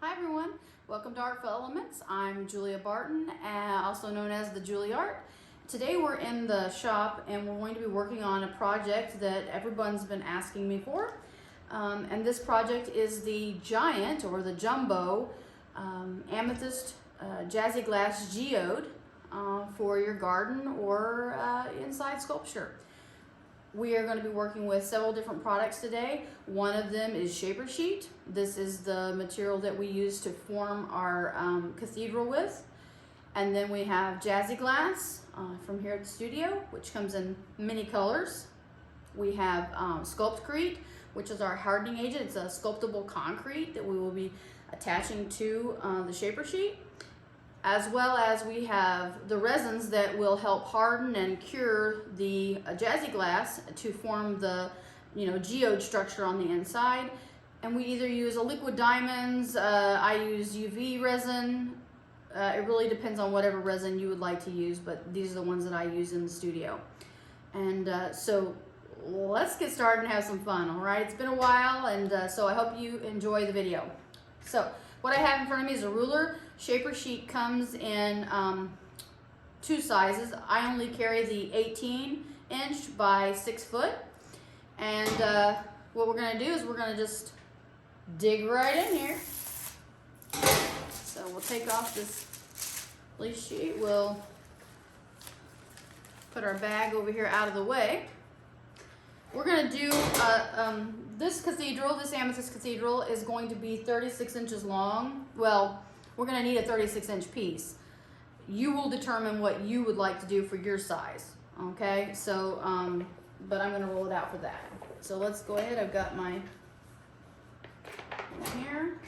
Hi everyone, welcome to Artful Elements. I'm Julia Barton, also known as the Julie Art. Today we're in the shop and we're going to be working on a project that everyone's been asking me for. And this project is the giant or the jumbo amethyst Jazzy Glass Geode for your garden or inside sculpture. We are going to be working with several different products today. One of them is shaper sheet. This is the material that we use to form our cathedral with. And then we have Jazzy Glass from here at the studio, which comes in many colors. We have Sculptcrete, which is our hardening agent. It's a sculptable concrete that we will be attaching to the shaper sheet. As well as we have the resins that will help harden and cure the Jazzy Glass to form the geode structure on the inside. And we either use a liquid diamonds, I use UV resin. It really depends on whatever resin you would like to use, but these are the ones that I use in the studio. And so let's get started and have some fun, all right? It's been a while, and so I hope you enjoy the video. So what I have in front of me is a ruler. Shaper sheet comes in two sizes. I only carry the 18-inch by 6 foot. And what we're going to do is we're going to just dig right in here. So we'll take off this leaf sheet. We'll put our bag over here out of the way. We're going to do this cathedral, this amethyst cathedral, is going to be 36 inches long. Well, we're going to need a 36-inch piece. You will determine what you would like to do for your size, okay? So, but I'm going to roll it out for that. So let's go ahead. I've got my here,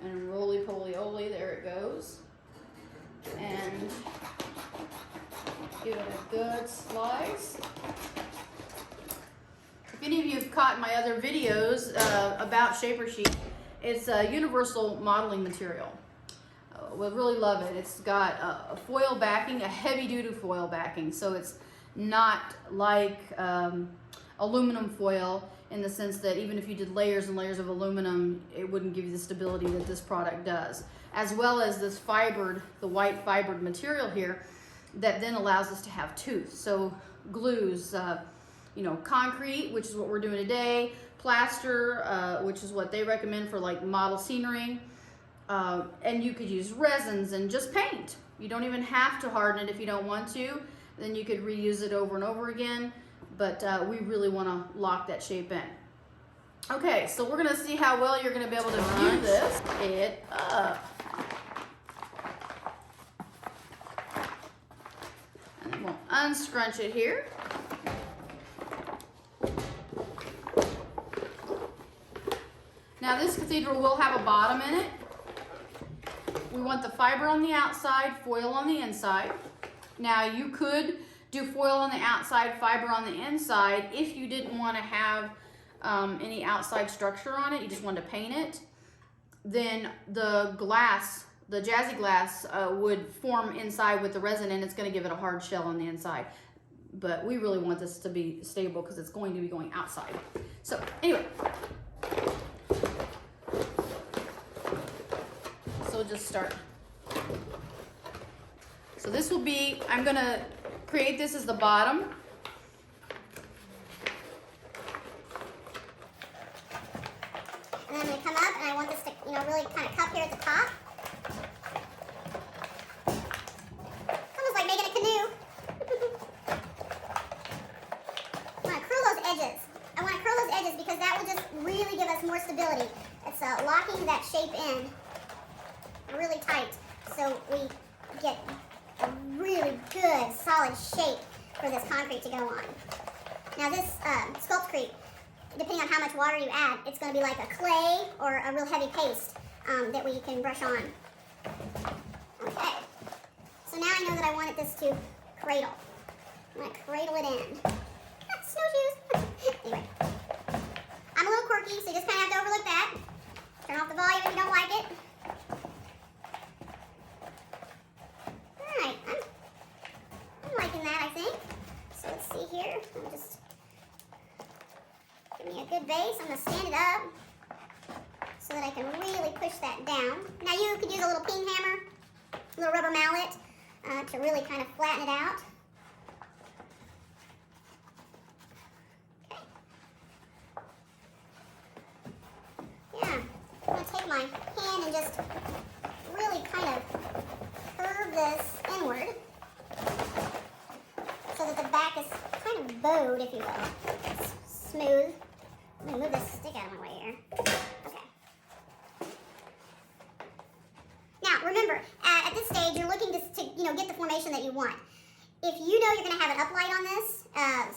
and roly-poly-oly, there it goes. And give it a good slice. If any of you have caught my other videos about shaper sheet, it's a universal modeling material. We'll really love it. It's got a foil backing, a heavy-duty foil backing, so it's not like aluminum foil in the sense that even if you did layers and layers of aluminum, it wouldn't give you the stability that this product does. As well as this fibered, the white fibered material here that then allows us to have tooth. So glues, concrete, which is what we're doing today, plaster, which is what they recommend for like model scenery, and you could use resins and just paint. You don't even have to harden it if you don't want to. Then you could reuse it over and over again, but we really want to lock that shape in. Okay, so we're going to see how well you're going to be able to view this it up. And then we'll unscrunch it here. Now this cathedral will have a bottom in it. We want the fiber on the outside, foil on the inside. Now you could do foil on the outside, fiber on the inside if you didn't want to have any outside structure on it, you just wanted to paint it. Then the glass, the Jazzy Glass would form inside with the resin, and it's going to give it a hard shell on the inside. But we really want this to be stable because it's going to be going outside. So anyway. So we'll just start. So this will be, I'm going to create this as the bottom. And then I'm going to come up and I want this to, really kind of cup here at the top. It's almost like making a canoe. I want to curl those edges. I want to curl those edges because that will just really give us more stability. It's locking that shape in really tight so we get a really good solid shape for this concrete to go on. Now this Sculptcrete, depending on how much water you add, it's going to be like a clay or a real heavy paste that we can brush on. Okay, so now I know that I wanted this to cradle. I'm going to cradle it in. Snowshoes! Anyway, I'm a little quirky, so you just kind of have to overlook that. Turn off the volume if you don't like it. Alright, I'm liking that, I think. So let's see here. I'm just give me a good base. I'm going to stand it up. So so that I can really push that down. Now you could use a little peen hammer, a little rubber mallet, to really kind of flatten it out. Okay. Yeah, I'm going to take my hand and just really kind of curve this inward so that the back is kind of bowed, if you will. It's smooth. Let me move this stick out of my way here. Okay. Now, remember, at this stage, you're looking to get the formation that you want. If you know you're going to have an uplight on this,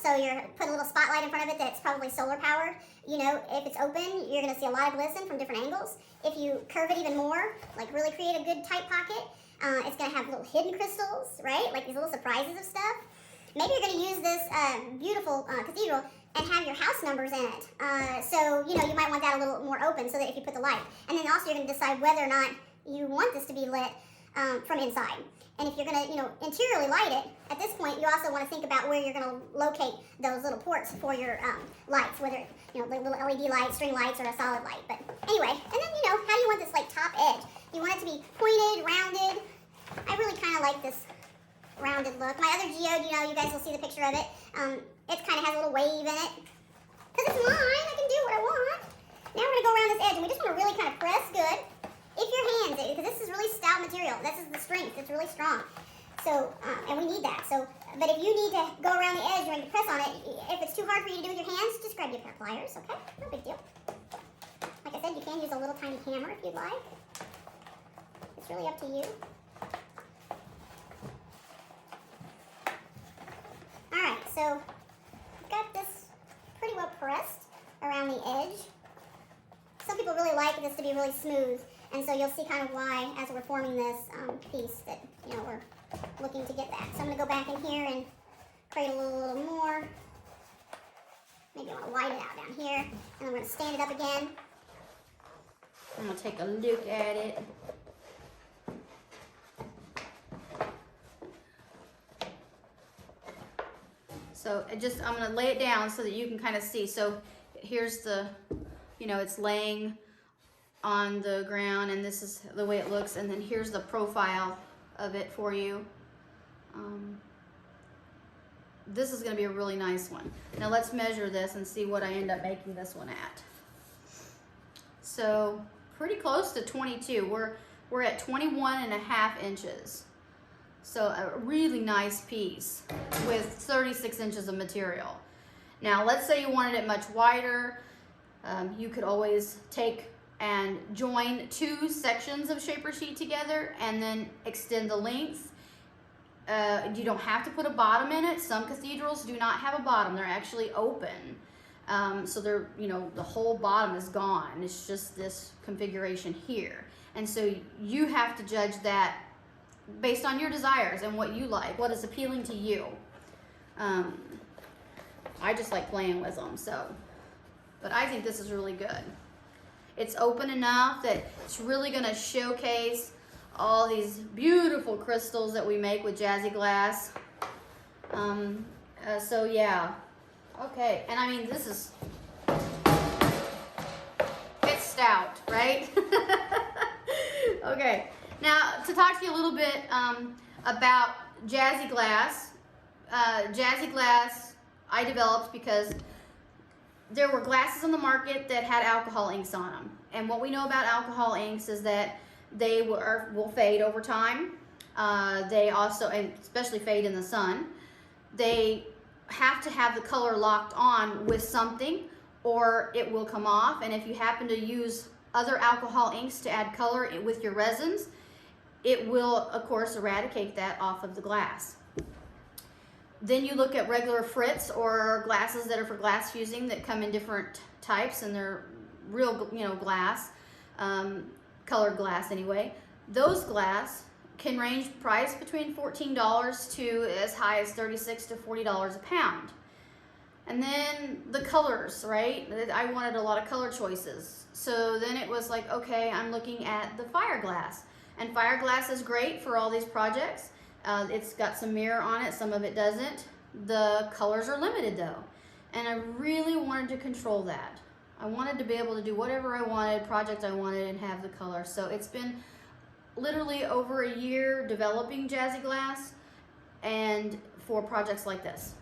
so you're putting a little spotlight in front of it that's probably solar powered, if it's open, you're going to see a lot of glisten from different angles. If you curve it even more, like really create a good tight pocket, it's going to have little hidden crystals, right? Like these little surprises of stuff. Maybe you're going to use this beautiful cathedral and have your house numbers in it. So, you might want that a little more open so that if you put the light. And then also you're going to decide whether or not you want this to be lit from inside. And if you're going to, interiorly light it, at this point you also want to think about where you're going to locate those little ports for your lights, whether, the little LED lights, string lights, or a solid light. But anyway, and then, how do you want this like top edge? You want it to be pointed, rounded. I really kind of like this rounded look. My other geode, you guys will see the picture of it. It kind of has a little wave in it. Because it's mine, I can do what I want. Now we're going to go around this edge, and we just want to really kind of press good. If your hands, because this is really stout material. This is the strength. It's really strong. So, and we need that. So, but if you need to go around the edge, you're going to press on it. If it's too hard for you to do with your hands, just grab your pair of pliers, okay? No big deal. Like I said, you can use a little tiny hammer if you'd like. It's really up to you. Alright, so I've got this pretty well pressed around the edge. Some people really like this to be really smooth, and so you'll see kind of why as we're forming this piece that, we're looking to get that. So I'm going to go back in here and create a little more. Maybe I want to widen it out down here, and then we're going to stand it up again. I'm going to take a look at it. So I'm going to lay it down so that you can kind of see. So here's the, it's laying on the ground, and this is the way it looks. And then here's the profile of it for you. This is going to be a really nice one. Now let's measure this and see what I end up making this one at. So pretty close to 22. We're at 21.5 inches. So a really nice piece with 36 inches of material. Now let's say you wanted it much wider. You could always take and join two sections of shaper sheet together and then extend the length. You don't have to put a bottom in it. Some cathedrals do not have a bottom. They're actually open. So they're, the whole bottom is gone. It's just this configuration here. And so you have to judge that based on your desires and what you like, what is appealing to you. I just like playing with them, but I think this is really good. It's open enough that it's really going to showcase all these beautiful crystals that we make with Jazzy Glass. So yeah, okay, and I mean it's stout, right? Okay. Now, to talk to you a little bit about Jazzy Glass. Jazzy Glass I developed because there were glasses on the market that had alcohol inks on them. And what we know about alcohol inks is that they will fade over time. They also, and especially fade in the sun. They have to have the color locked on with something or it will come off. And if you happen to use other alcohol inks to add color with your resins, it will, of course, eradicate that off of the glass. Then you look at regular frits or glasses that are for glass fusing that come in different types, and they're real, glass, colored glass anyway. Those glass can range price between $14 to as high as $36 to $40 a pound. And then the colors, right? I wanted a lot of color choices. So then it was like, okay, I'm looking at the fire glass. And fire glass is great for all these projects. It's got some mirror on it, some of it doesn't. The colors are limited though. And I really wanted to control that. I wanted to be able to do whatever I wanted, project I wanted, and have the color. So it's been literally over a year developing Jazzy Glass and for projects like this.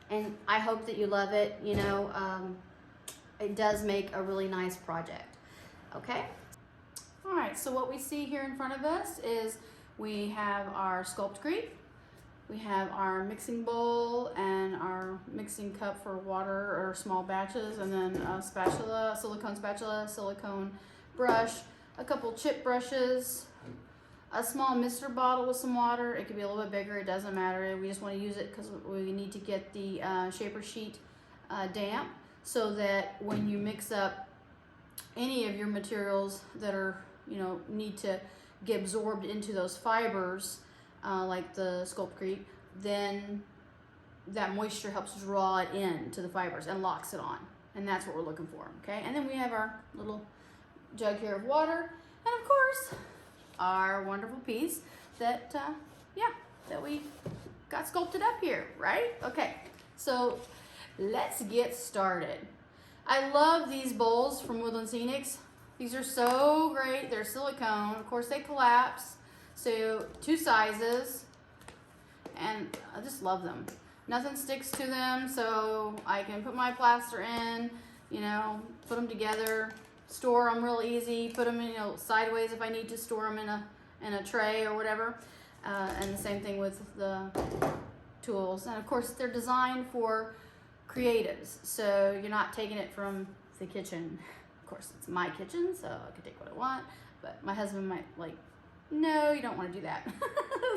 And I hope that you love it. You know, it does make a really nice project. Okay? All right, so what we see here in front of us is we have our Sculptcrete, we have our mixing bowl and our mixing cup for water or small batches, and then a spatula, silicone brush, a couple chip brushes, a small mister bottle with some water. It could be a little bit bigger, it doesn't matter. We just want to use it because we need to get the shaper sheet damp, so that when you mix up any of your materials that are, you know, need to get absorbed into those fibers, like the Sculptcrete, then that moisture helps draw it in to the fibers and locks it on. And that's what we're looking for, okay? And then we have our little jug here of water, and of course, our wonderful piece that, that we got sculpted up here, right? Okay, so let's get started. I love these bowls from Woodland Scenics. These are so great. They're silicone. Of course, they collapse. So 2 sizes, and I just love them. Nothing sticks to them, so I can put my plaster in, you know, put them together, store them real easy, put them in, you know, sideways if I need to store them in a tray or whatever. And the same thing with the tools. And of course, they're designed for creatives, so you're not taking it from the kitchen. Of course, it's my kitchen, so I can take what I want, but my husband might like, no, you don't want to do that.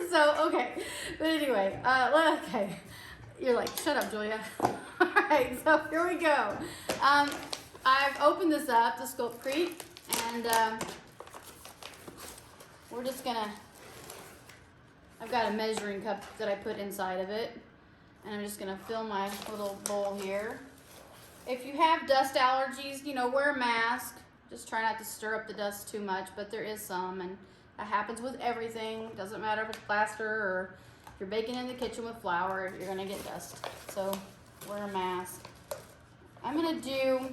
So, okay, but anyway, okay, you're like, shut up, Julia. All right, so here we go. I've opened this up, the Sculptcrete, and we're just gonna, I've got a measuring cup that I put inside of it, and I'm just gonna fill my little bowl here. If you have dust allergies, you know, wear a mask. Just try not to stir up the dust too much, but there is some, and that happens with everything. Doesn't matter if it's plaster or if you're baking in the kitchen with flour, you're gonna get dust. So wear a mask. I'm gonna do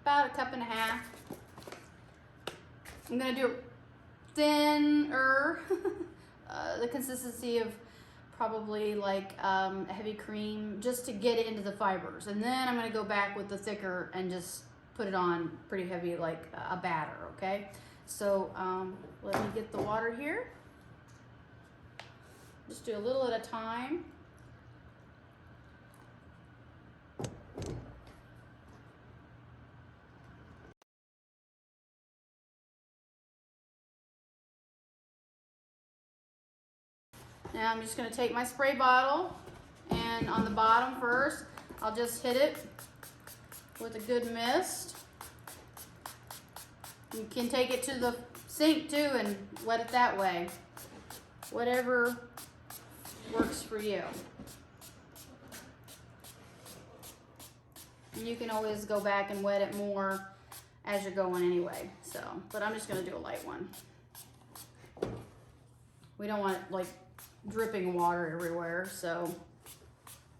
about 1.5 cups. I'm gonna do thinner, the consistency of probably like a heavy cream, just to get it into the fibers. And then I'm gonna go back with the thicker and just put it on pretty heavy, like a batter, okay? So let me get the water here. Just do a little at a time. Now I'm just going to take my spray bottle, and on the bottom first, I'll just hit it with a good mist. You can take it to the sink too and wet it that way. Whatever works for you. And you can always go back and wet it more as you're going anyway. So, but I'm just going to do a light one. We don't want it like dripping water everywhere, so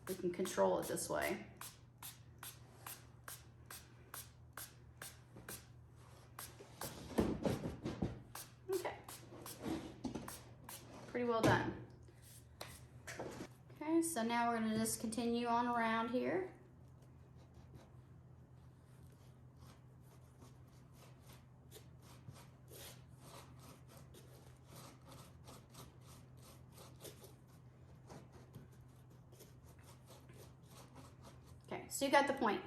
we can control it this way. Okay, pretty well done. Okay, so now we're going to just continue on around here. So you got the point.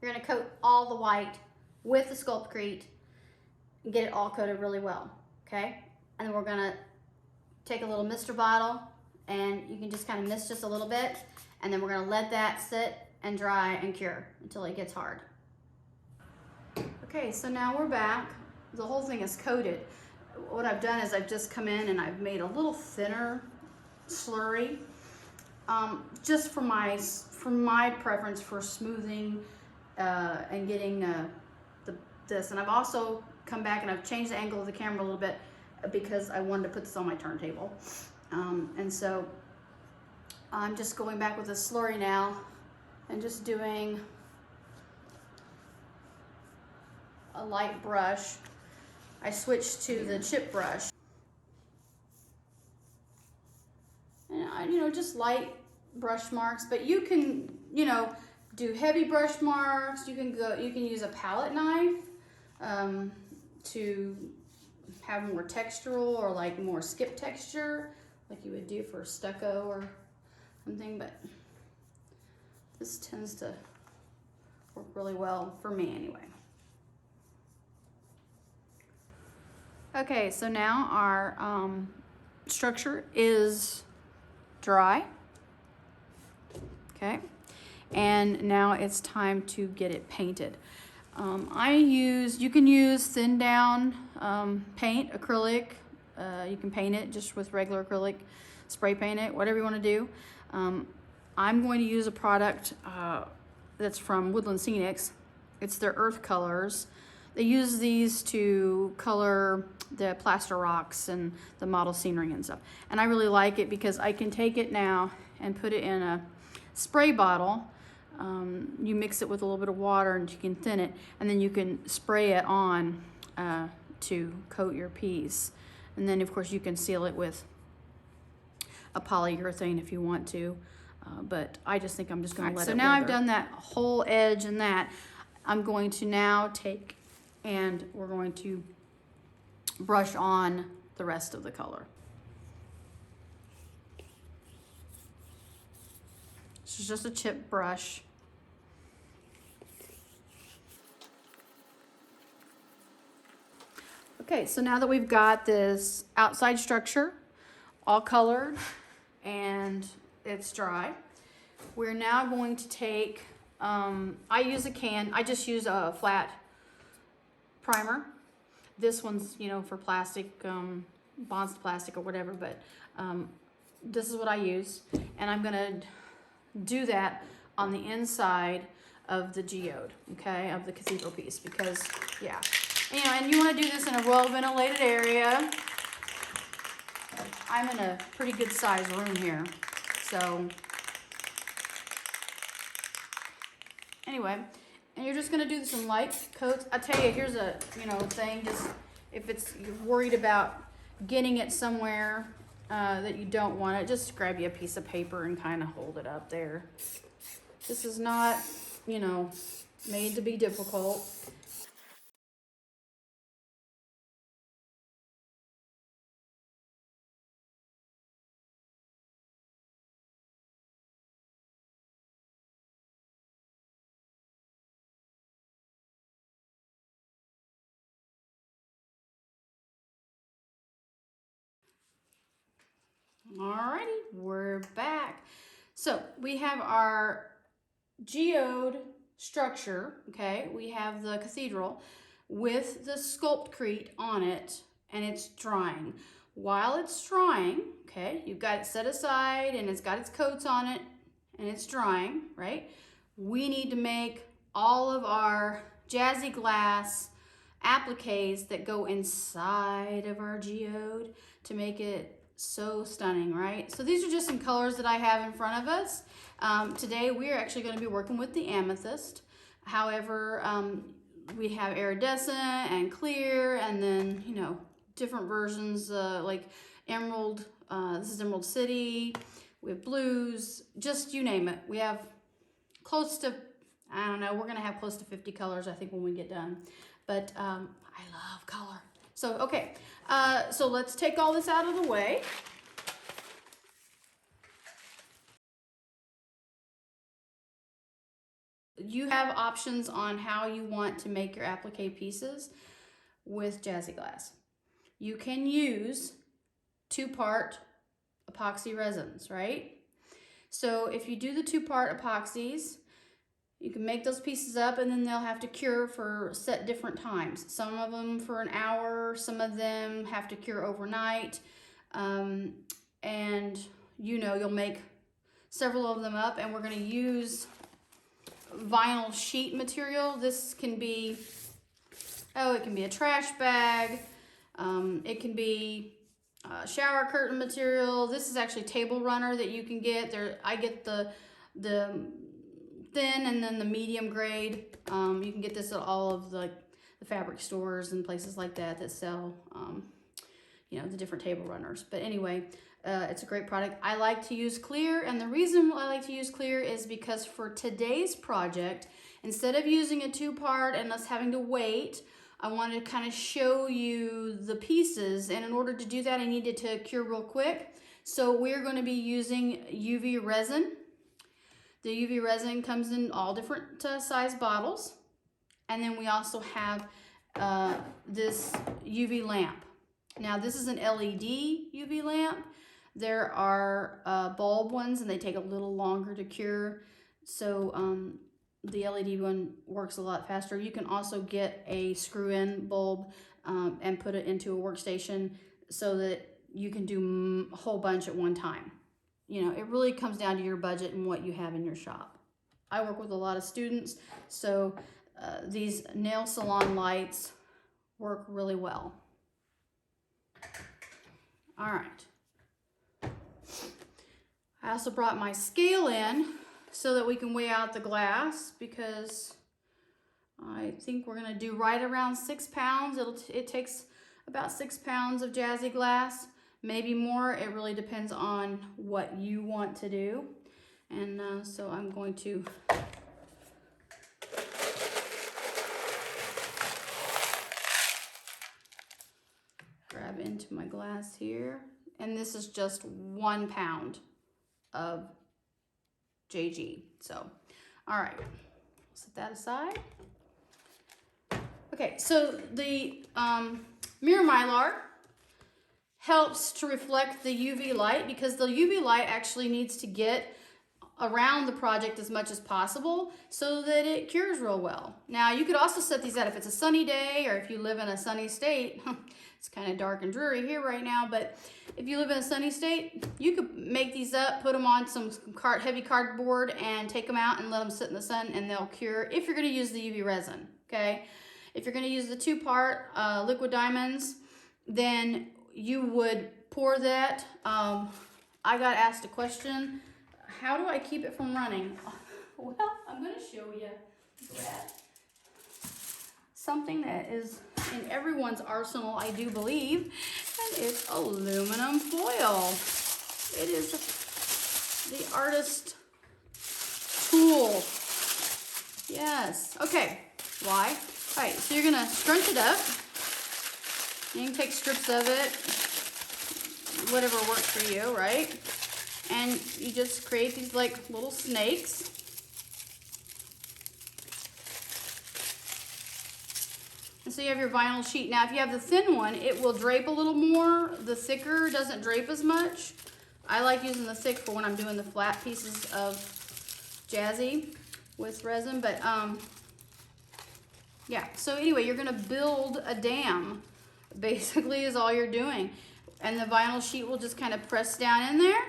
You're gonna coat all the white with the Sculptcrete and get it all coated really well, okay? And then we're gonna take a little mister bottle, and you can just kind of mist just a little bit, and then we're gonna let that sit and dry and cure until it gets hard. Okay, so now we're back. The whole thing is coated. What I've done is I've just come in and I've made a little thinner slurry, just for my preference for smoothing and getting this. And I've also come back and I've changed the angle of the camera a little bit because I wanted to put this on my turntable. And so I'm just going back with a slurry now and just doing a light brush. I switched to the chip brush. And just light brush marks, but you can, do heavy brush marks. You can use a palette knife to have more textural or like more skip texture, like you would do for stucco or something, but this tends to work really well for me anyway. Okay, so now our structure is dry. Okay, and now it's time to get it painted. You can use thin down paint, acrylic. You can paint it just with regular acrylic, spray paint it, whatever you want to do. I'm going to use a product that's from Woodland Scenics. It's their earth colors. They use these to color the plaster rocks and the model scenery and stuff. And I really like it because I can take it now and put it in a spray bottle. You mix it with a little bit of water and you can thin it, and then you can spray it on to coat your piece. And then of course you can seal it with a polyurethane if you want to, but I just think I'm just going to let it. So now I've done that whole edge and that. I'm going to now take and we're going to brush on the rest of the color. This is just a chip brush. Okay, so now that we've got this outside structure all colored and it's dry, we're now going to take, I just use a flat primer. This one's, for plastic, bonds to plastic or whatever, but this is what I use. And I'm gonna do that on the inside of the geode, okay, of the cathedral piece, because, yeah. And you wanna do this in a well-ventilated area. I'm in a pretty good sized room here, so. Anyway, and you're just gonna do some light coats. I tell you, here's a thing. Just if you're worried about getting it somewhere that you don't want it, just grab you a piece of paper and kind of hold it up there. This is not, made to be difficult. Alrighty, we're back. So we have our geode structure, okay? We have the cathedral with the Sculptcrete on it, and it's drying. While it's drying, okay, you've got it set aside and it's got its coats on it and it's drying, right? We need to make all of our Jazzy Glass appliques that go inside of our geode to make it so stunning, right? So these are just some colors that I have in front of us. Today we are actually going to be working with the amethyst. However, we have iridescent and clear, and then different versions like emerald. This is Emerald City. We have blues, just you name it. We have close to, I don't know, we're going to have close to 50 colors I think when we get done. But I love color. So, okay, so let's take all this out of the way. You have options on how you want to make your applique pieces with Jazzy Glass. You can use 2-part epoxy resins, right? So if you do the 2-part epoxies, you can make those pieces up and then they'll have to cure for set different times. Some of them for an hour, some of them have to cure overnight. And you'll make several of them up, and we're gonna use vinyl sheet material. This can be, it can be a trash bag. It can be shower curtain material. This is actually table runner that you can get. There, I get the thin and then the medium grade. You can get this at all of the fabric stores and places like that that sell, you know, the different table runners. But anyway, it's a great product. I like to use clear, and the reason I like to use clear is because for today's project, instead of using a two-part and us having to wait, I wanted to kind of show you the pieces, and in order to do that, I needed to cure real quick. So we're going to be using UV resin. The UV resin comes in all different size bottles. And then we also have this UV lamp. Now this is an LED UV lamp. There are bulb ones and they take a little longer to cure. So the LED one works a lot faster. You can also get a screw-in bulb and put it into a workstation so that you can do a whole bunch at one time. You know, it really comes down to your budget and what you have in your shop. I work with a lot of students, so these nail salon lights work really well. All right. I also brought my scale in so that we can weigh out the glass, because I think we're gonna do right around 6 pounds. It takes about 6 pounds of Jazzy Glass, maybe more. It really depends on what you want to do. And so I'm going to grab into my glass here. And this is just 1 pound of JG. So, all right, set that aside. Okay, so the mirror mylar helps to reflect the UV light, because the UV light actually needs to get around the project as much as possible so that it cures real well. Now you could also set these out if it's a sunny day, or if you live in a sunny state. It's kind of dark and dreary here right now, but if you live in a sunny state, you could make these up, put them on some heavy cardboard and take them out and let them sit in the sun, and they'll cure if you're going to use the UV resin. Okay, if you're going to use the two-part liquid diamonds, then you would pour that. I got asked a question, how do I keep it from running? Well, I'm going to show you that. Something that is in everyone's arsenal, I do believe, and it's aluminum foil. It is the artist tool. Yes. Okay. Why? All right. So you're gonna scrunch it up. You can take strips of it, whatever works for you, right? And you just create these like little snakes. And so you have your vinyl sheet. Now, if you have the thin one, it will drape a little more. The thicker doesn't drape as much. I like using the thick for when I'm doing the flat pieces of Jazzy with resin. But yeah, so anyway, you're gonna build a dam, basically, is all you're doing. And the vinyl sheet will just kind of press down in there,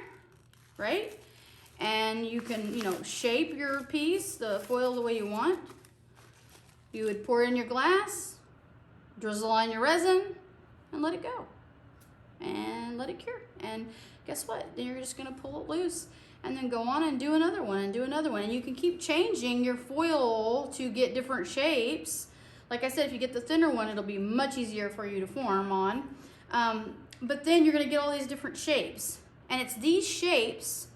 right? And you can, you know, shape your piece, the foil, the way you want. You would pour in your glass, drizzle on your resin, and let it go. And let it cure. And guess what? Then you're just gonna pull it loose and then go on and do another one and do another one. And you can keep changing your foil to get different shapes. Like I said, if you get the thinner one, it'll be much easier for you to form on. But then you're gonna get all these different shapes. And it's these shapes,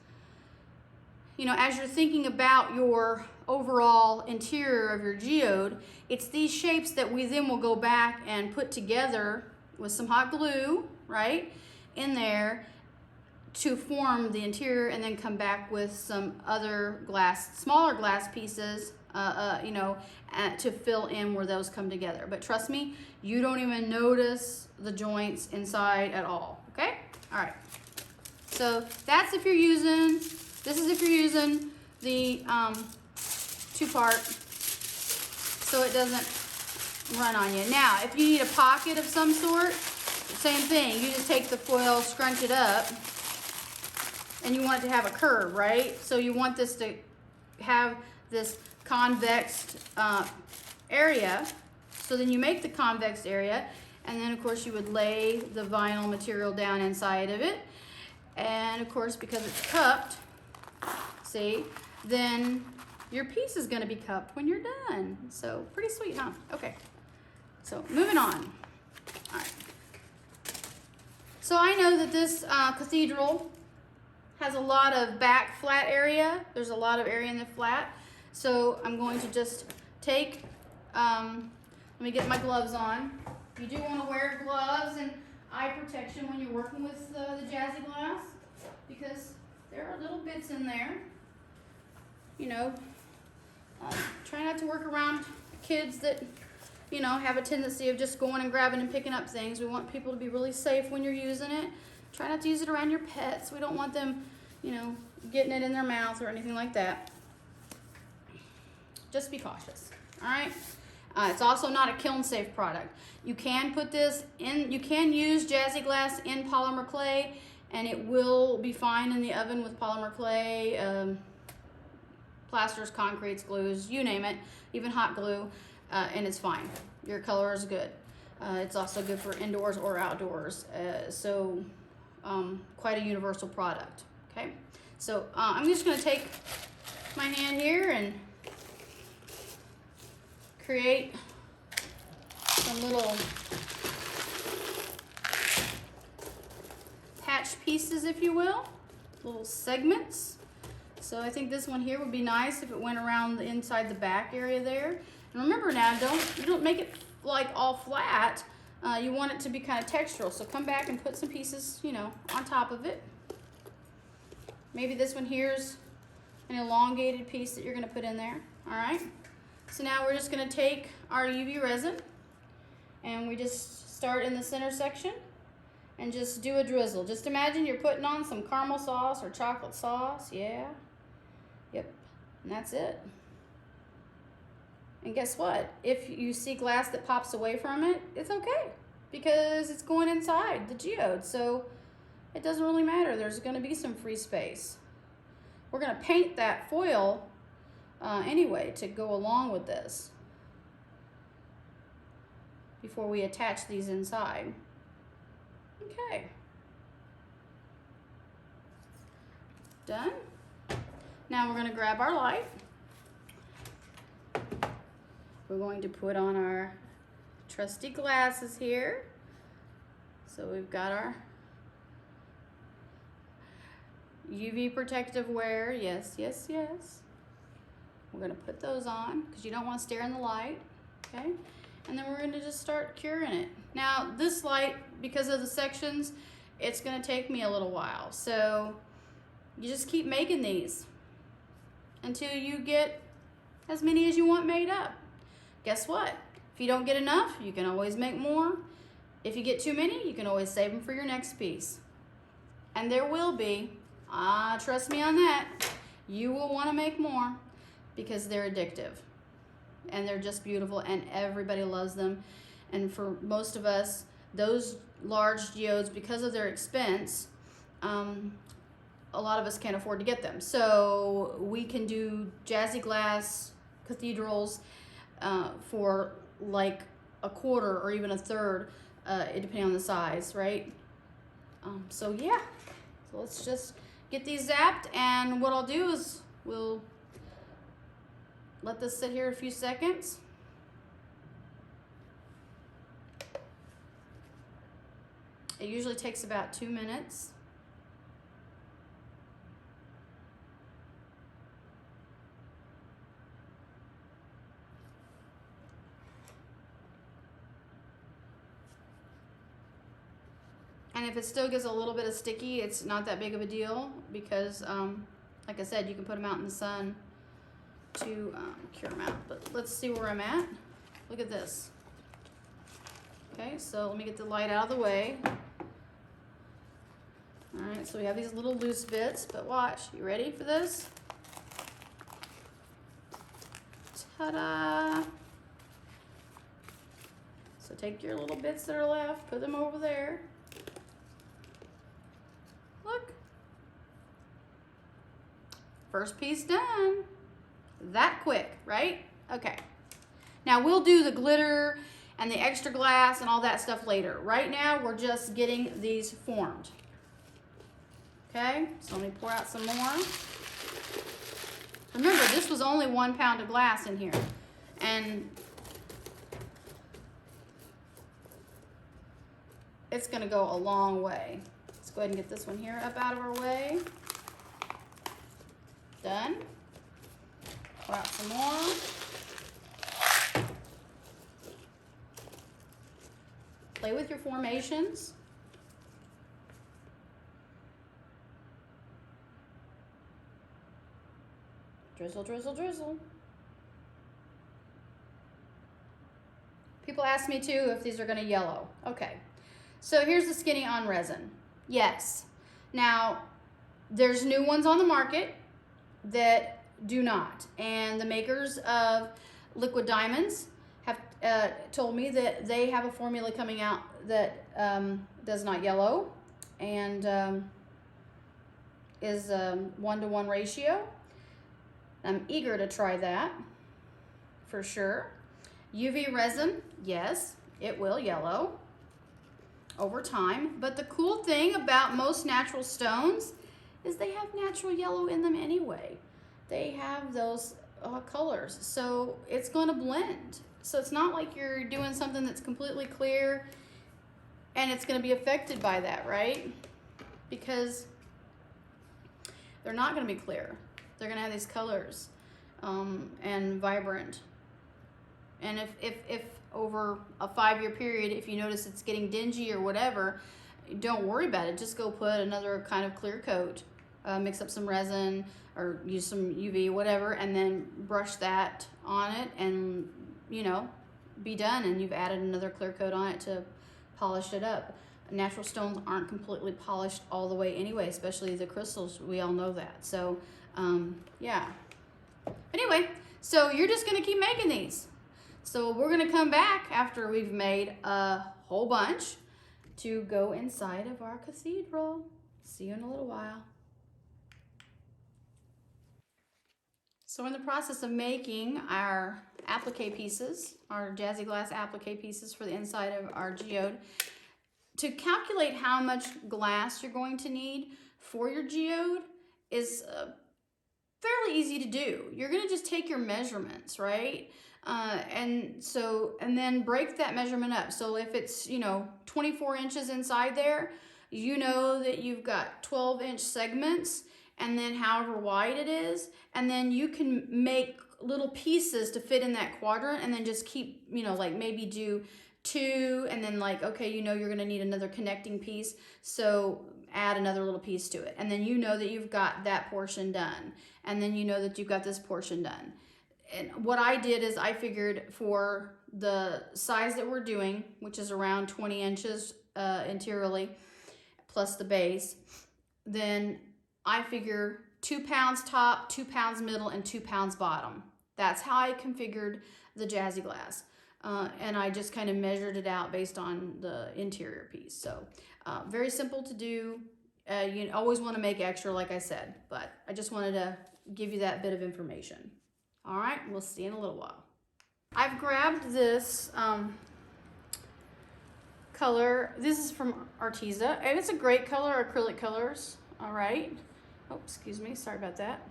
you know, as you're thinking about your overall interior of your geode, it's these shapes that we then will go back and put together with some hot glue, right, in there to form the interior, and then come back with some other glass, smaller glass pieces, you know, to fill in where those come together. But trust me, you don't even notice the joints inside at all, okay? All right. So that's if you're using, this is if you're using the two-part, so it doesn't run on you. Now, if you need a pocket of some sort, same thing. You just take the foil, scrunch it up, and you want it to have a curve, right? So you want this to have this convex area. So then you make the convex area, And then of course you would lay the vinyl material down inside of it. And of course, because it's cupped, see, then your piece is gonna be cupped when you're done. So pretty sweet, huh? Okay, so moving on. All right. So I know that this cathedral has a lot of back flat area. There's a lot of area in the flat. So I'm going to just take, let me get my gloves on. You do want to wear gloves and eye protection when you're working with the Jazzy Glass, because there are little bits in there. You know, try not to work around kids that, you know, have a tendency of just going and grabbing and picking up things. We want people to be really safe when you're using it. Try not to use it around your pets. We don't want them, you know, getting it in their mouth or anything like that. Just be cautious, all right? It's also not a kiln safe product. You can put this in, you can use Jazzy Glass in polymer clay, and it will be fine in the oven with polymer clay, plasters, concretes, glues, you name it, even hot glue, and it's fine. Your color is good. It's also good for indoors or outdoors. So quite a universal product, okay? So I'm just gonna take my hand here and create some little patch pieces, if you will, little segments. So I think this one here would be nice if it went around the inside the back area there. And remember now, you don't make it like all flat. You want it to be kind of textural. So come back and put some pieces, you know, on top of it. Maybe this one here's an elongated piece that you're gonna put in there, all right? So now we're just gonna take our UV resin and we just start in the center section and just do a drizzle. Just imagine you're putting on some caramel sauce or chocolate sauce, yeah. Yep, and that's it. And guess what? If you see glass that pops away from it, it's okay because it's going inside the geode. So it doesn't really matter. There's gonna be some free space. We're gonna paint that foil anyway to go along with this before we attach these inside. Okay. Done. Now we're gonna grab our light. We're going to put on our trusty glasses here. So we've got our UV protective wear. Yes, yes, yes. We're gonna put those on because you don't want to stare in the light, okay? And then we're gonna just start curing it. Now this light, because of the sections, it's gonna take me a little while. So you just keep making these until you get as many as you want made up. Guess what? If you don't get enough, you can always make more. If you get too many, you can always save them for your next piece. And there will be, trust me on that, you will want to make more because they're addictive and they're just beautiful and everybody loves them. And for most of us, those large geodes, because of their expense, a lot of us can't afford to get them. So we can do Jazzy Glass cathedrals for like a quarter or even a third, depending on the size, right? So yeah, so let's just get these zapped, and what I'll do is we'll let this sit here a few seconds. It usually takes about 2 minutes. And if it still gets a little bit of sticky, it's not that big of a deal because, like I said, you can put them out in the sun to cure them out. But let's see where I'm at. Look at this. Okay, so let me get the light out of the way. All right, so we have these little loose bits, but watch. You ready for this? Ta-da! So take your little bits that are left, put them over there. Look. First piece done. That quick, right? Okay. Now we'll do the glitter and the extra glass and all that stuff later. Right now, we're just getting these formed. Okay, so let me pour out some more. Remember, this was only 1 pound of glass in here. And it's gonna go a long way. Let's go ahead and get this one here up out of our way. Done. Pour out some more. Play with your formations. Drizzle, drizzle, drizzle. People ask me too if these are gonna yellow. Okay, so here's the skinny on resin. Yes. Now, there's new ones on the market that do not. And the makers of liquid diamonds have told me that they have a formula coming out that does not yellow and is a 1-to-1 ratio. I'm eager to try that for sure. UV resin, yes, it will yellow over time. But the cool thing about most natural stones is they have natural yellow in them anyway. They have those colors, so it's going to blend. So it's not like you're doing something that's completely clear and it's going to be affected by that, right? Because they're not going to be clear. They're going to have these colors and vibrant. And if over a 5-year period, if you notice it's getting dingy or whatever, don't worry about it. Just go put another kind of clear coat, mix up some resin or use some UV, whatever, and then brush that on it and, you know, be done. And you've added another clear coat on it to polish it up. Natural stones aren't completely polished all the way anyway, especially the crystals. We all know that. So, yeah. Anyway, so you're just going to keep making these. So we're going to come back after we've made a whole bunch to go inside of our cathedral. See you in a little while. So we're in the process of making our applique pieces, our Jazzy Glass applique pieces for the inside of our geode. To calculate how much glass you're going to need for your geode is fairly easy to do. You're going to just take your measurements, right? And then break that measurement up. So if it's, 24 inches inside there, you know that you've got 12-inch segments, and then however wide it is, and then you can make little pieces to fit in that quadrant, and then just keep, like maybe do 2, and then like, okay, you're gonna need another connecting piece, so add another little piece to it, and then that you've got that portion done, and then that you've got this portion done. And what I did is I figured for the size that we're doing, which is around 20 inches interiorly, plus the base, then I figure 2 pounds top, 2 pounds middle, and 2 pounds bottom. That's how I configured the Jazzy Glass. And I just kind of measured it out based on the interior piece. So very simple to do. You always want to make extra, like I said, but I just wanted to give you that bit of information. All right, we'll see you in a little while. I've grabbed this color. This is from Arteza, and it's a great color, acrylic colors. All right. Oh, excuse me. Sorry about that.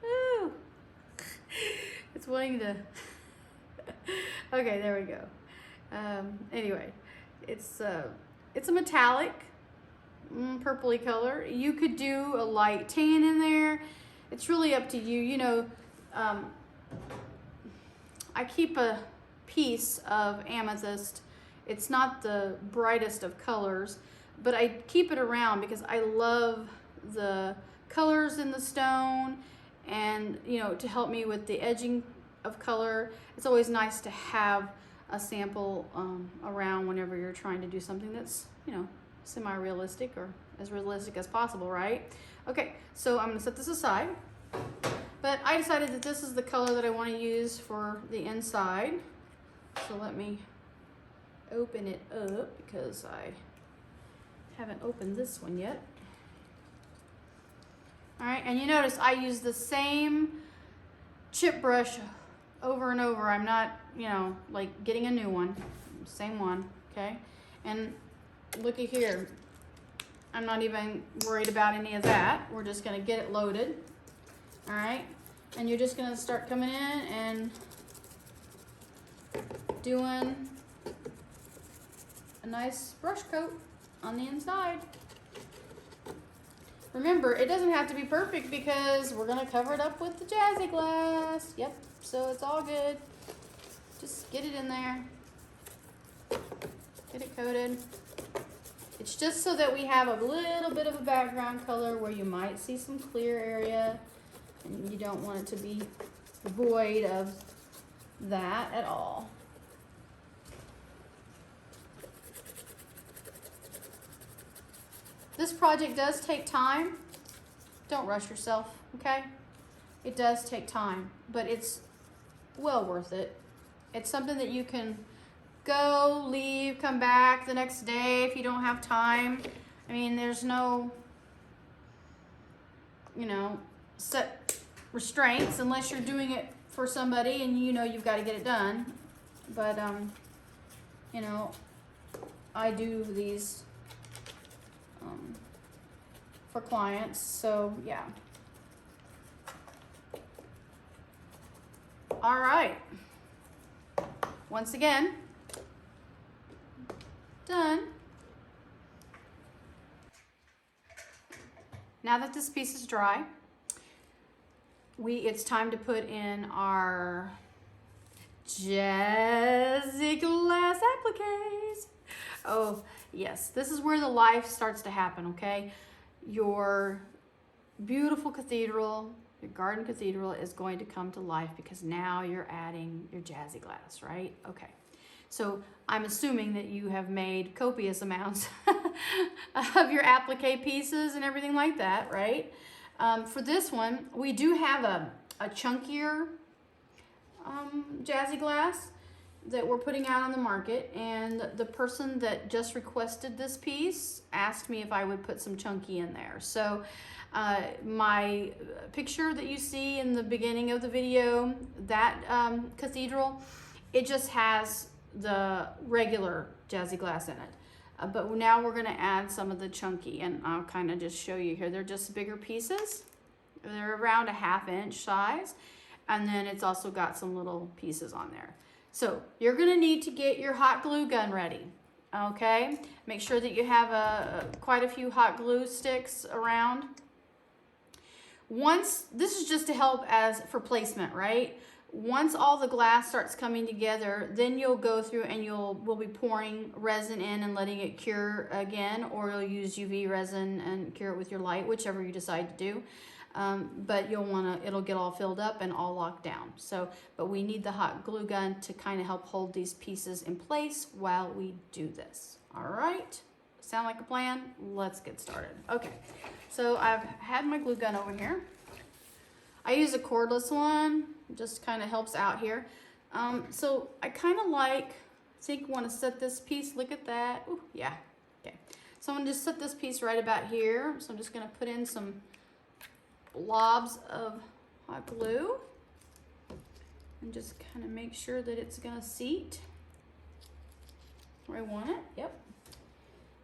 Ooh. It's wanting to... Okay, there we go. Anyway, it's a metallic purpley color. You could do a light tan in there. It's really up to you. I keep a piece of amethyst. It's not the brightest of colors, but I keep it around because I love the colors in the stone, and to help me with the edging of color. It's always nice to have a sample around whenever you're trying to do something that's semi-realistic or as realistic as possible, right? Okay, so I'm gonna set this aside, but I decided that this is the color that I want to use for the inside. So let me open it up because I haven't opened this one yet. All right, and you notice I use the same chip brush over and over. I'm not, you know, like getting a new one. Same one, okay? And looky here. I'm not even worried about any of that. We're just gonna get it loaded, all right? And you're just gonna start coming in and doing a nice brush coat on the inside. Remember, it doesn't have to be perfect because we're gonna cover it up with the Jazzy Glass. Yep, so it's all good. Just get it in there. Get it coated. It's just so that we have a little bit of a background color where you might see some clear area, and you don't want it to be void of that at all. This project does take time. Don't rush yourself, okay? It does take time, but it's well worth it. It's something that you can go, leave, come back the next day if you don't have time. I mean, there's no, you know, set restraints unless you're doing it for somebody and you know you've got to get it done. But, you know, I do these for clients, so yeah. All right. Once again, done. Now that this piece is dry, it's time to put in our Jazzy Glass appliques. Oh, yes, this is where the life starts to happen, okay? Your beautiful cathedral, your garden cathedral is going to come to life because now you're adding your Jazzy Glass, right? Okay, so I'm assuming that you have made copious amounts of your applique pieces and everything like that, right? For this one, we do have a chunkier Jazzy Glass that we're putting out on the market, and the person that just requested this piece asked me if I would put some chunky in there. So my picture that you see in the beginning of the video, that cathedral, it just has the regular Jazzy Glass in it. But now we're gonna add some of the chunky, and I'll kind of just show you here. They're just bigger pieces. They're around a 1/2 inch size. And then it's also got some little pieces on there. So you're gonna need to get your hot glue gun ready, okay? Make sure that you have quite a few hot glue sticks around. This is just to help for placement, right? Once all the glass starts coming together, then you'll go through and we'll be pouring resin in and letting it cure again, or you'll use UV resin and cure it with your light, whichever you decide to do. But it'll get all filled up and all locked down. But we need the hot glue gun to kind of help hold these pieces in place while we do this. All right, sound like a plan? Let's get started. Okay, so I've had my glue gun over here. I use a cordless one, just kind of helps out here. So I kind of want to set this piece, look at that. Ooh, yeah, okay. So I'm gonna just set this piece right about here. So I'm just gonna put in some blobs of hot glue and just kind of make sure that it's gonna seat where I want it. Yep.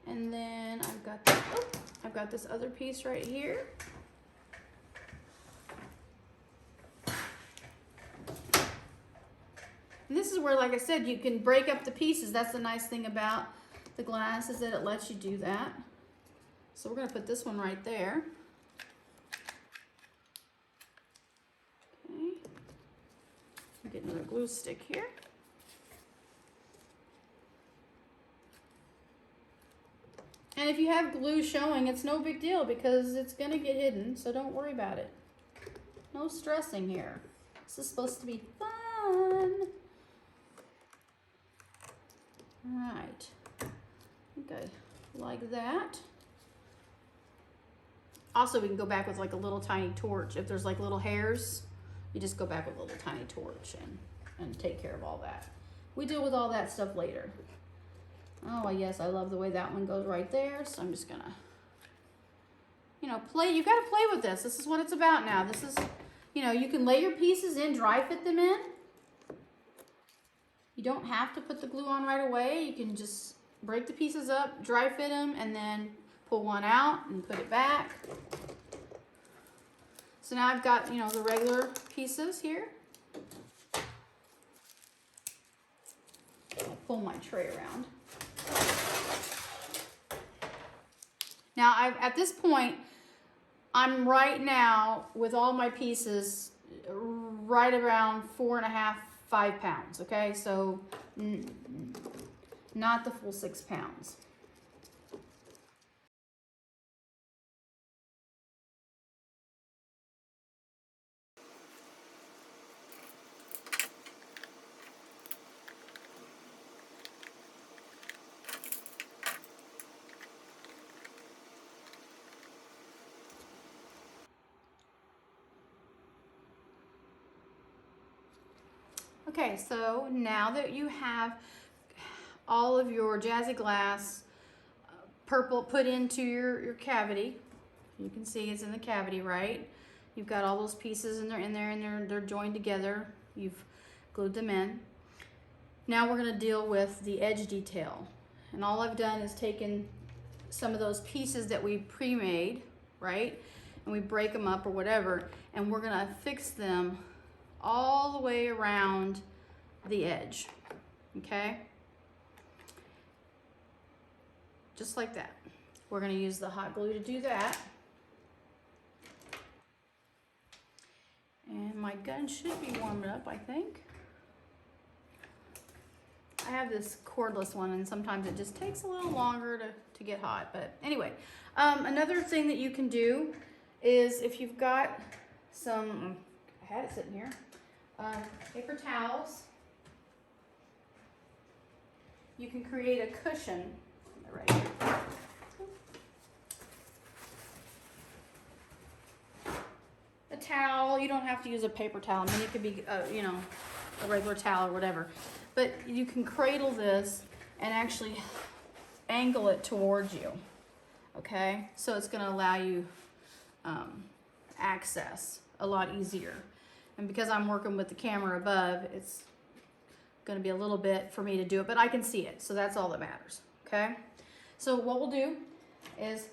And then I've got this other piece right here. And this is where, like I said, you can break up the pieces. That's the nice thing about the glass, is that it lets you do that. So we're gonna put this one right there. Get another glue stick here. And if you have glue showing, it's no big deal because it's gonna get hidden, so don't worry about it. No stressing here. This is supposed to be fun. All right, I think I like that. Also, we can go back with like a little tiny torch. If there's like little hairs, you just go back with a little tiny torch and take care of all that. We deal with all that stuff later. Oh, yes, I love the way that one goes right there. So I'm just gonna, you know, you've got to play with this. This is what it's about now. This is, you know, you can lay your pieces in, dry fit them in, You don't have to put the glue on right away. You can just break the pieces up, dry fit them, and then pull one out and put it back. So now I've got, you know, the regular pieces here. I'll pull my tray around. Now, at this point, I'm right now with all my pieces right around 4.5, 5 pounds. Okay, so not the full 6 pounds. Okay, so now that you have all of your Jazzy Glass purple put into your cavity, you can see it's in the cavity, right? You've got all those pieces and they're joined together. You've glued them in. Now we're going to deal with the edge detail. And all I've done is taken some of those pieces that we pre-made, right? And we break them up or whatever, and we're going to fix them all the way around the edge, okay? Just like that. We're going to use the hot glue to do that. And my gun should be warmed up, I think. I have this cordless one, and sometimes it just takes a little longer to get hot. But anyway, another thing that you can do is if you've got some, I had it sitting here, paper towels, you can create a cushion right here. A towel, you don't have to use a paper towel. I mean, it could be, you know, a regular towel or whatever. But you can cradle this and actually angle it towards you, okay? So it's gonna allow you access a lot easier. And because I'm working with the camera above, it's gonna be a little bit for me to do it, but I can see it, so that's all that matters, okay? So what we'll do is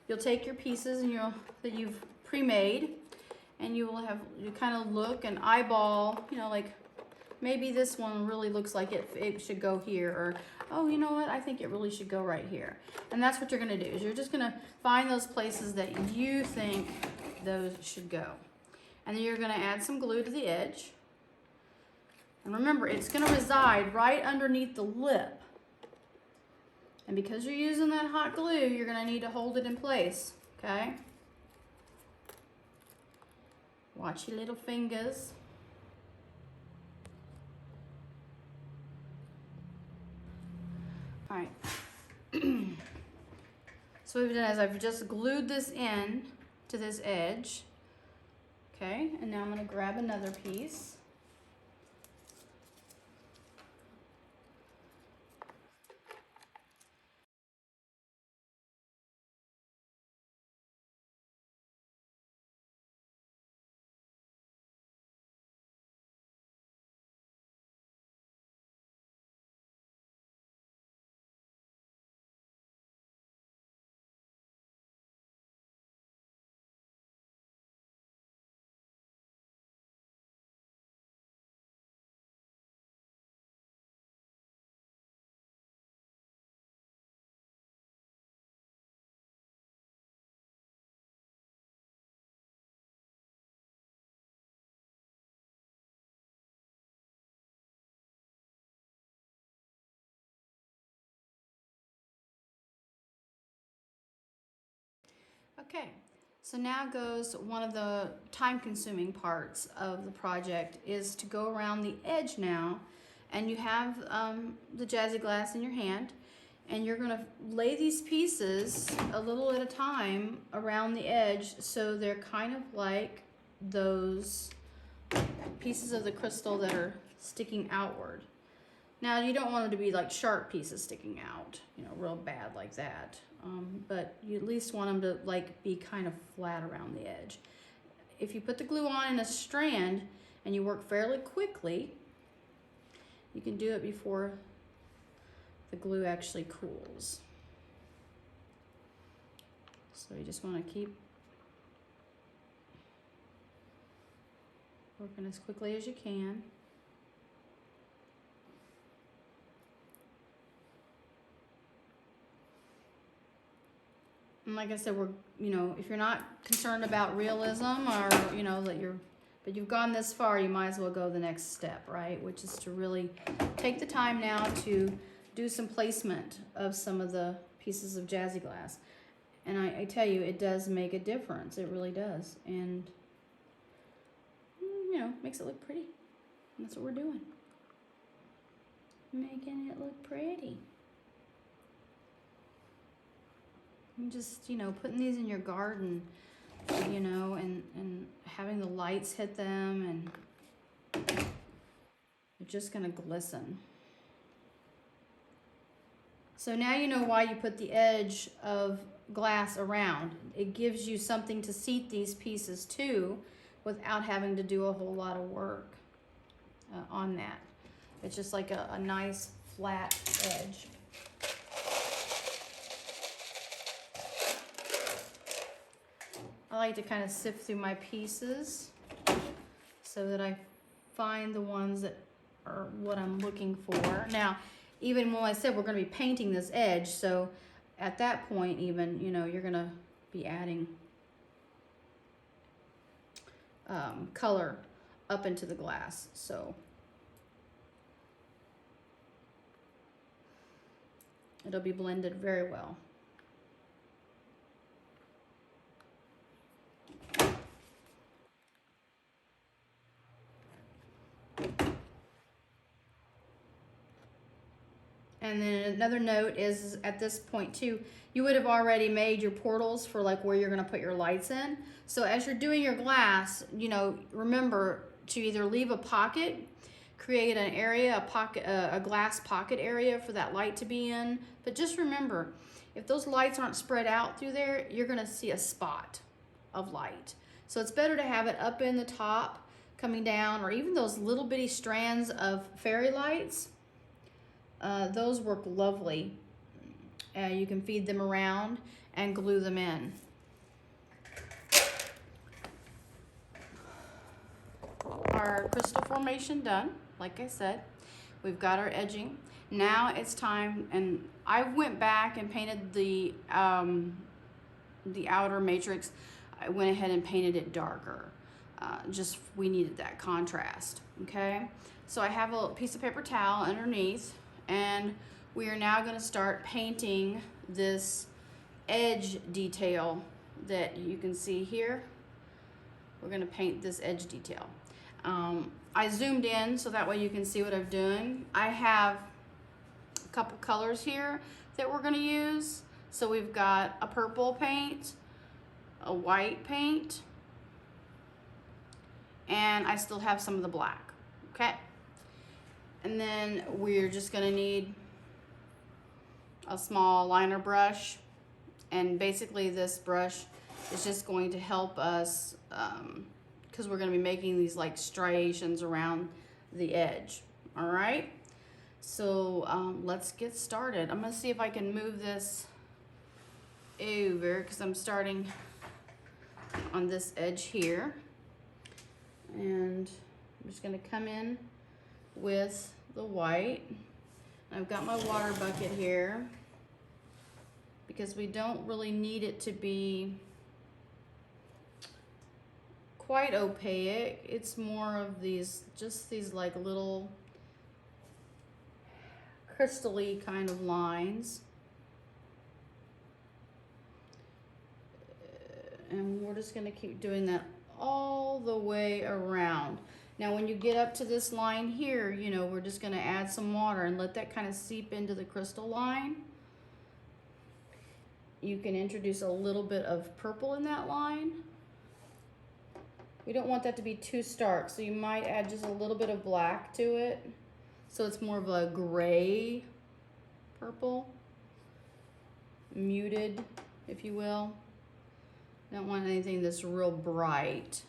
you'll take your pieces and that you've pre-made, and you kind of look and eyeball, you know, like maybe this one really looks like it should go here, or oh, you know what, I think it really should go right here. And that's what you're gonna do, is you're just gonna find those places that you think those should go. And then you're gonna add some glue to the edge. And remember, it's gonna reside right underneath the lip. And because you're using that hot glue, you're gonna need to hold it in place, okay? Watch your little fingers. All right. So what we've done is I've just glued this in to this edge. Okay, and now I'm going to grab another piece. Okay, so now goes one of the time-consuming parts of the project, is to go around the edge now, and you have the Jazzy Glass in your hand, and you're going to lay these pieces a little at a time around the edge, so they're kind of like those pieces of the crystal that are sticking outward. Now, you don't want them to be like sharp pieces sticking out, you know, real bad like that. But you at least want them to like be kind of flat around the edge. If you put the glue on in a strand and you work fairly quickly, You can do it before the glue actually cools. So you just want to keep working as quickly as you can. And like I said, if you're not concerned about realism, or, but you've gone this far, you might as well go the next step, right? Which is to really take the time now to do some placement of some of the pieces of Jazzy Glass. And I tell you, it does make a difference. It really does. And, makes it look pretty. And that's what we're doing. Making it look pretty. And just, putting these in your garden, and having the lights hit them, and they're just gonna glisten. So now you know why you put the edge of glass around. It gives you something to seat these pieces to without having to do a whole lot of work on that. It's just like a nice flat edge. I like to kind of sift through my pieces so that I find the ones that are what I'm looking for. Now, even when I said we're going to be painting this edge, so at that point even, you're going to be adding color up into the glass. So it'll be blended very well. And then another note is at this point too, you would have already made your portals for like where you're gonna put your lights in. So as you're doing your glass, remember to either leave a pocket, create an area, a glass pocket area for that light to be in. But just remember, if those lights aren't spread out through there, you're gonna see a spot of light. So it's better to have it up in the top, coming down, or even those little bitty strands of fairy lights. Those work lovely. You can feed them around and glue them in. Our crystal formation done, like I said. We've got our edging. Now it's time, and I went back and painted the outer matrix. I went ahead and painted it darker. We needed that contrast, okay? So I have a piece of paper towel underneath, and we are now going to start painting this edge detail that you can see here. We're going to paint this edge detail. I zoomed in so that way you can see what I'm doing. I have a couple colors here that we're going to use. So we've got a purple paint, a white paint, and I still have some of the black, okay? And then we're just gonna need a small liner brush, and basically this brush is just going to help us because we're gonna be making these like striations around the edge. All right, so let's get started. I'm gonna see if I can move this over because I'm starting on this edge here, and I'm just gonna come in with the white. I've got my water bucket here because we don't really need it to be quite opaque. It's more of just these like little crystal-y kind of lines. And we're just gonna keep doing that all the way around. Now when you get up to this line here, we're just gonna add some water and let that kind of seep into the crystal line. You can introduce a little bit of purple in that line. We don't want that to be too stark, so you might add just a little bit of black to it. So it's more of a gray purple, muted, if you will. Don't want anything that's real bright.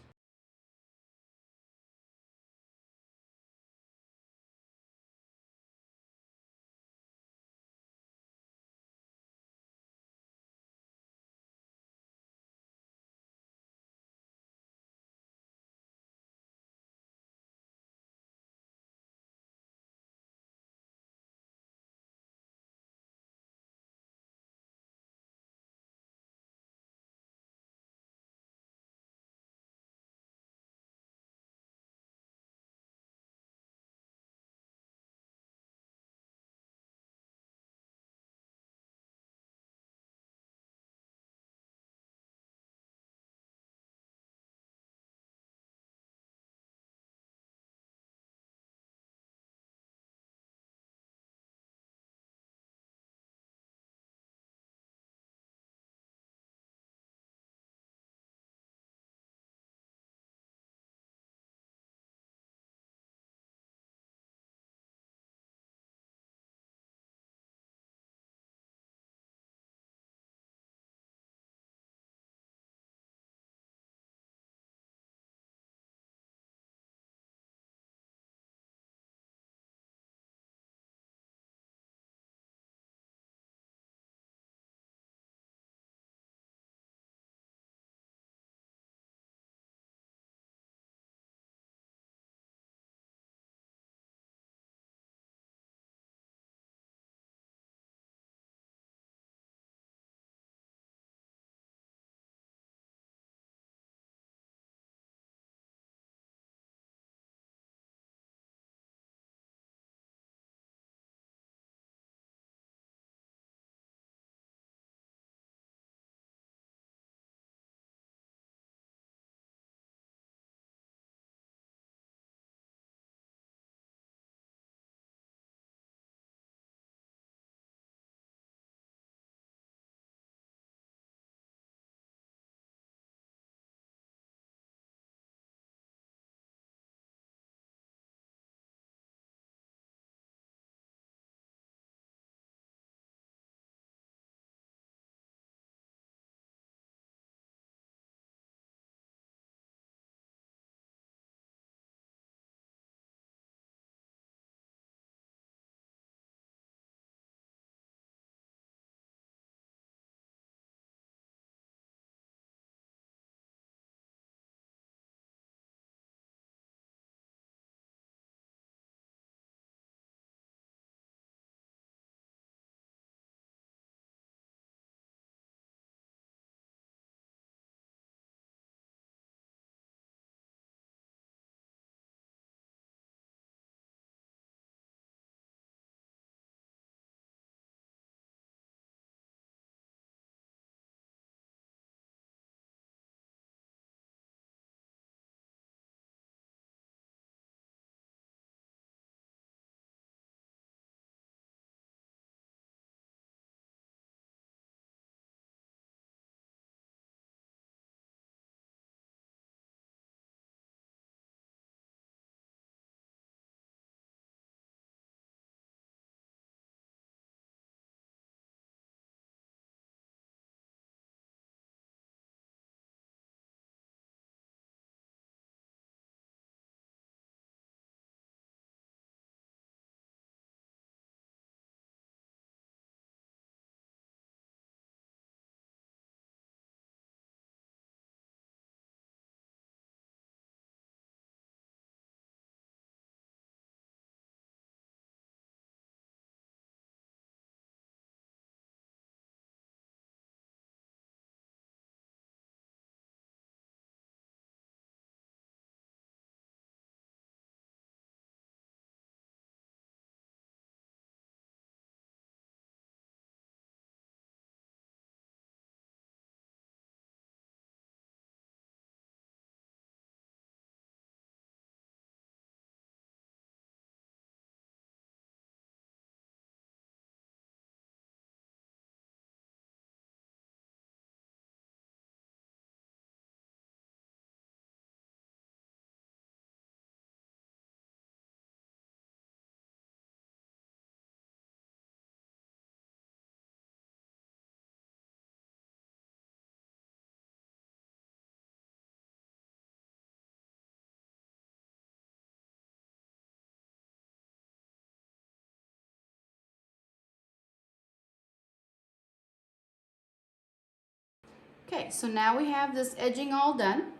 Okay, so now we have this edging all done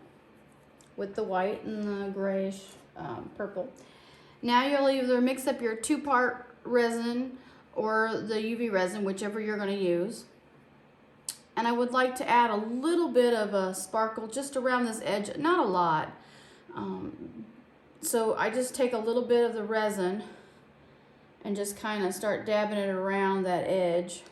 with the white and the grayish purple. Now you'll either mix up your 2-part resin or the UV resin, whichever you're going to use. And I would like to add a little bit of a sparkle just around this edge, not a lot. So I just take a little bit of the resin and just kind of start dabbing it around that edge.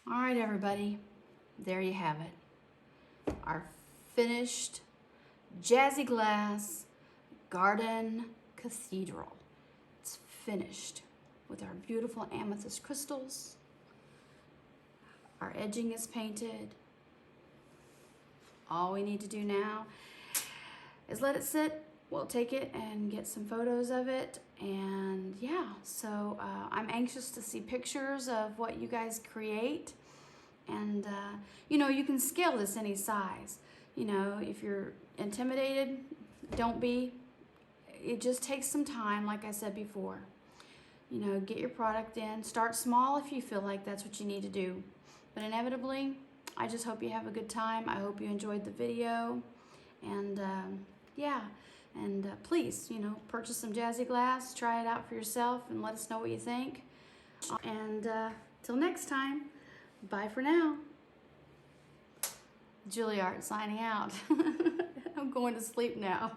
All right, everybody, there you have it. Our finished Jazzy Glass garden cathedral. It's finished with our beautiful amethyst crystals. Our edging is painted. All we need to do now is let it sit. We'll take it and get some photos of it. And yeah, so I'm anxious to see pictures of what you guys create. And you know, you can scale this any size. You know, if you're intimidated, don't be. It just takes some time, like I said before. You know, get your product in. Start small if you feel like that's what you need to do. But inevitably, I just hope you have a good time. I hope you enjoyed the video. And yeah, and please, you know, purchase some Jazzy Glass, try it out for yourself, and let us know what you think. And till next time, bye for now. Juilliard signing out. I'm going to sleep now.